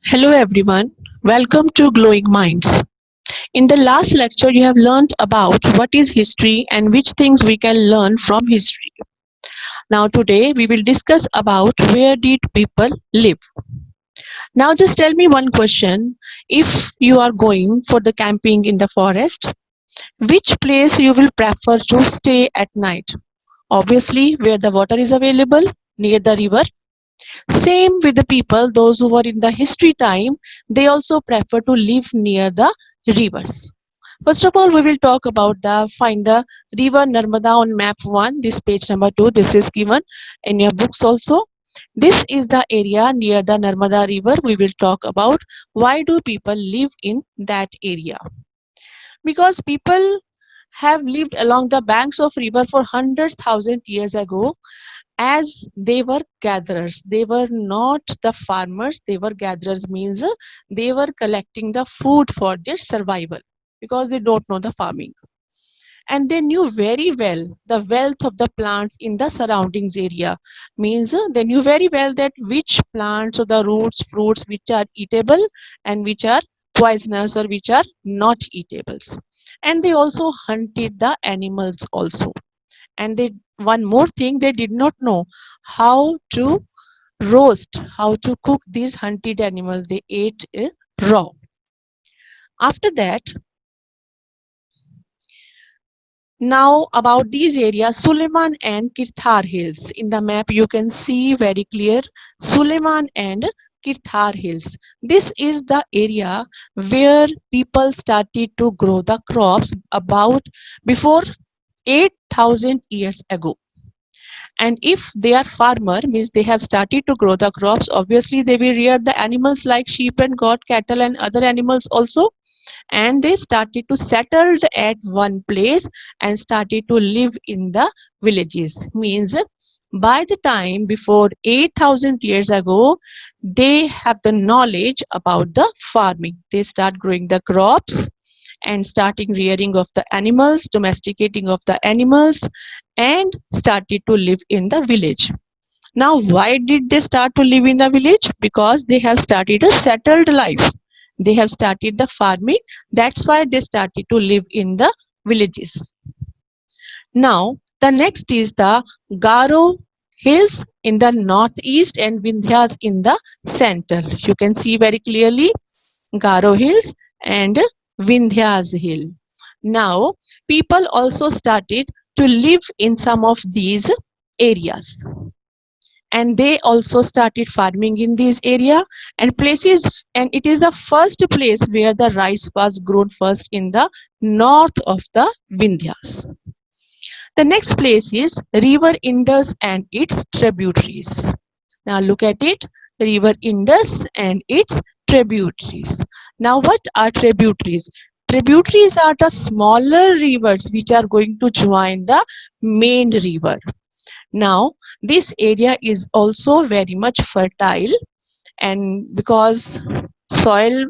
Hello everyone, welcome to Glowing Minds. In the last lecture, you have learned about what is history and which things we can learn from history. Now, today we will discuss about where did people live. Now, just tell me one question. If you are going for the camping in the forest, which place you will prefer to stay at night? Obviously, where the water is available, near the river. Same with the people, those who were in the history time, they also prefer to live near the rivers. First of all, we will talk about the find the river Narmada on map 1, this page number 2, this is given in your books also. This is the area near the Narmada river. We will talk about why do people live in that area. Because people have lived along the banks of river for hundreds thousand years ago as they were gatherers. They were not the farmers, they were gatherers, means they were collecting the food for their survival because they don't know the farming. And they knew very well the wealth of the plants in the surroundings area, means they knew very well that which plants or the roots, fruits which are eatable and which are poisonous or which are not eatables. And they also hunted the animals also, and they one more thing, they did not know how to roast, how to cook these hunted animals. They ate raw. After that, now about these areas, Suleiman and Kirthar hills, in the map you can see very clear Suleiman and Kirthar hills. This is the area where people started to grow the crops about before 8,000 years ago. And if they are farmer, means they have started to grow the crops, obviously they will rear the animals like sheep and goat, cattle and other animals also. And they started to settle at one place and started to live in the villages, means by the time before 8,000 years ago, they have the knowledge about the farming. They start growing the crops and starting rearing of the animals, domesticating of the animals, and started to live in the village. Now, why did they start to live in the village? Because they have started a settled life. They have started the farming. That's why they started to live in the villages. Now, the next is the Garo hills in the northeast and Vindhyas in the center. You can see very clearly Garo hills and Vindhyas hill. Now, people also started to live in some of these areas, and they also started farming in this area and places, and it is the first place where the rice was grown first in the north of the Vindhyas. The next place is river Indus and its tributaries. Now look at it, river Indus and its tributaries. Now what are tributaries? Tributaries are the smaller rivers which are going to join the main river. Now this area is also very much fertile, and because soil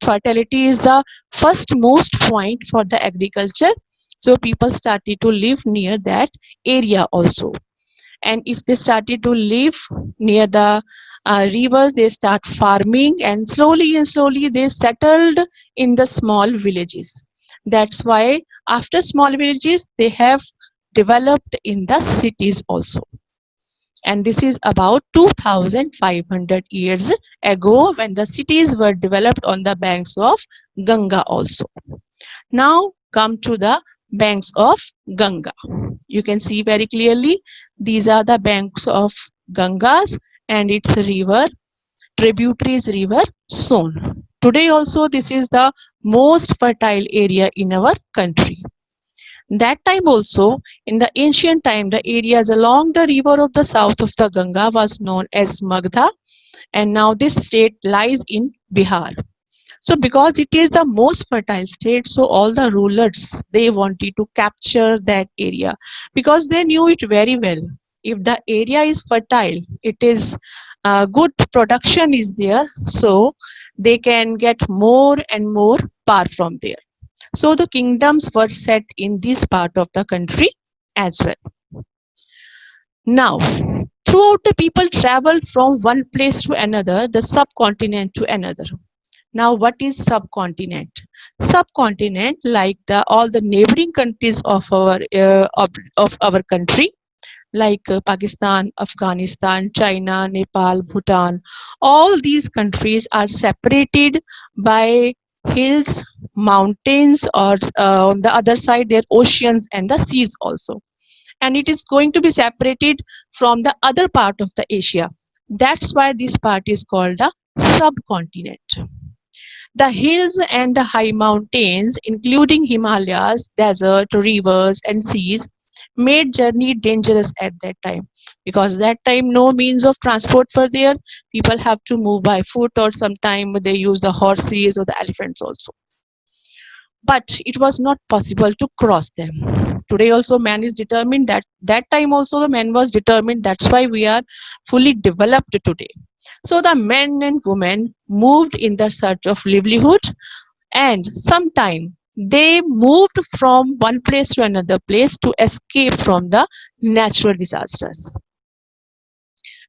fertility is the first most point for the agriculture, so people started to live near that area also. And if they started to live near the rivers, they start farming, and slowly they settled in the small villages. That's why after small villages they have developed in the cities also. And this is about 2500 years ago when the cities were developed on the banks of Ganga also. Now come to the banks of Ganga. You can see very clearly these are the banks of Gangas and its river, tributaries river Son. Today also this is the most fertile area in our country. That time also, in the ancient time, the areas along the river of the south of the Ganga was known as Magdha, and now this state lies in Bihar. So because it is the most fertile state, so all the rulers, they wanted to capture that area because they knew it very well. If the area is fertile, it is good production is there, so they can get more and more power from there. So the kingdoms were set in this part of the country as well. Now, Throughout the people traveled from one place to another, the subcontinent to another. Now, what is subcontinent? Subcontinent, like the all the neighboring countries of our country, like Pakistan, Afghanistan, China, Nepal, Bhutan. All these countries are separated by hills, mountains, or on the other side, there are oceans and the seas also. And it is going to be separated from the other part of the Asia. That's why this part is called a subcontinent. The hills and the high mountains, including Himalayas, desert, rivers, and seas, made journey dangerous at that time, because that time no means of transport were there. People have to move by foot, or sometime they use the horses or the elephants also. But it was not possible to cross them. Today also man is determined, that time also the man was determined. That's why we are fully developed today. So the men and women moved in the search of livelihood, and sometime they moved from one place to another place to escape from the natural disasters.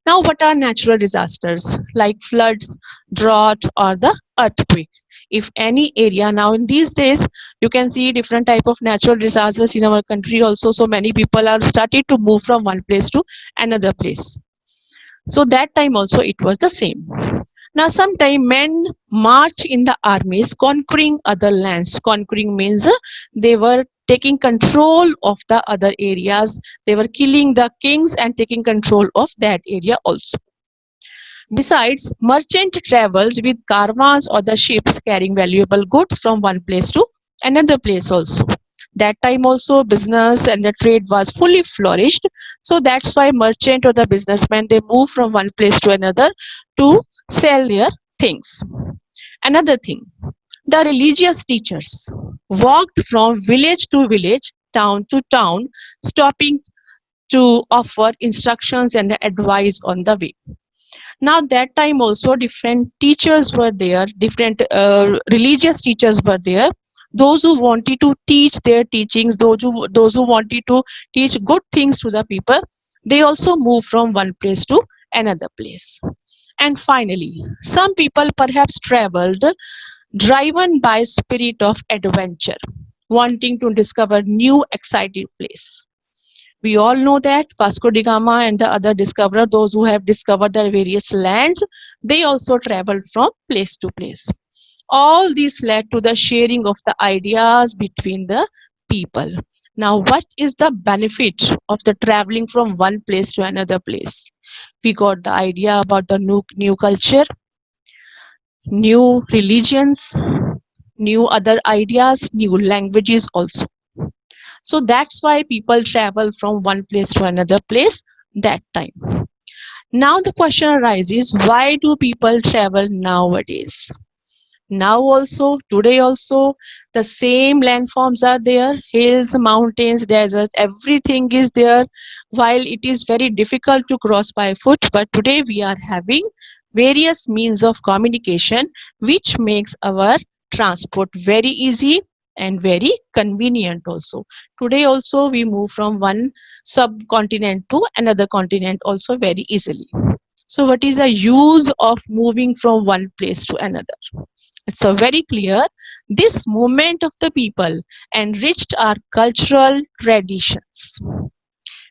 Now, what are natural disasters like floods, drought, or the earthquake? If any area, now in these days, you can see different type of natural disasters in our country also. So many people are started to move from one place to another place. So that time also it was the same. Now, sometime men march in the armies conquering other lands. Conquering means they were taking control of the other areas. They were killing the kings and taking control of that area also. Besides, merchant travels with caravans or the ships carrying valuable goods from one place to another place also. That time also business and the trade was fully flourished. So that's why merchant or the businessman, they move from one place to another to sell their things. Another thing, the religious teachers walked from village to village, town to town, stopping to offer instructions and advice on the way. Now that time also different teachers were there, different religious teachers were there. Those who wanted to teach their teachings, those who wanted to teach good things to the people, they also moved from one place to another place. And finally, some people perhaps traveled driven by spirit of adventure, wanting to discover new exciting place. We all know that Vasco da Gama and the other discoverer, those who have discovered the various lands, they also traveled from place to place. All this led to the sharing of the ideas between the people. Now, what is the benefit of the traveling from one place to another place? We got the idea about the new culture, new religions, new other ideas, new languages also. So that's why people travel from one place to another place that time. Now the question arises, why do people travel nowadays? Now also, today also, the same landforms are there, hills, mountains, deserts, everything is there. While it is very difficult to cross by foot, but today we are having various means of communication which makes our transport very easy and very convenient also. Today also we move from one subcontinent to another continent also very easily. So what is the use of moving from one place to another? It's a very clear. This movement of the people enriched our cultural traditions.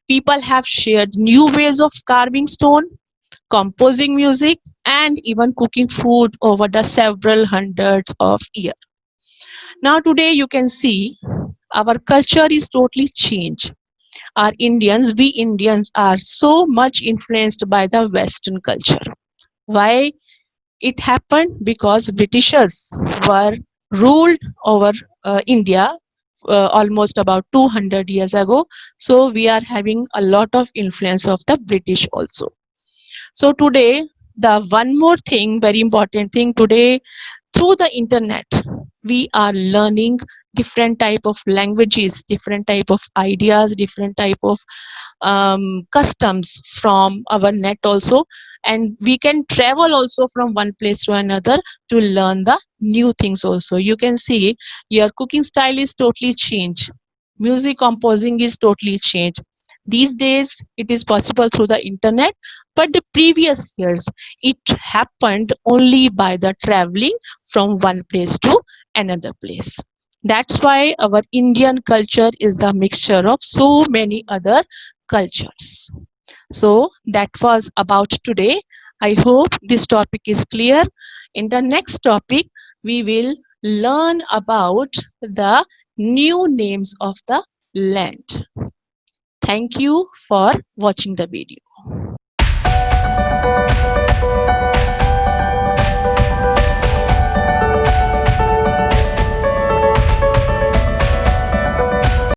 People have shared new ways of carving stone, composing music, and even cooking food over the several hundreds of years. Now today you can see our culture is totally changed. We Indians are so much influenced by the Western culture. Why it happened? Because Britishers were ruled over India almost about 200 years ago. So we are having a lot of influence of the British also. So today, the one more thing, very important thing today, through the internet, we are learning different type of languages, different type of ideas, different type of customs from our net also, and we can travel also from one place to another to learn the new things also. You can see your cooking style is totally changed, music composing is totally changed. These days, it is possible through the internet, but the previous years, it happened only by the traveling from one place to another place. That's why our Indian culture is the mixture of so many other cultures. So that was about today. I hope this topic is clear. In the next topic, we will learn about the new names of the land. Thank you for watching the video.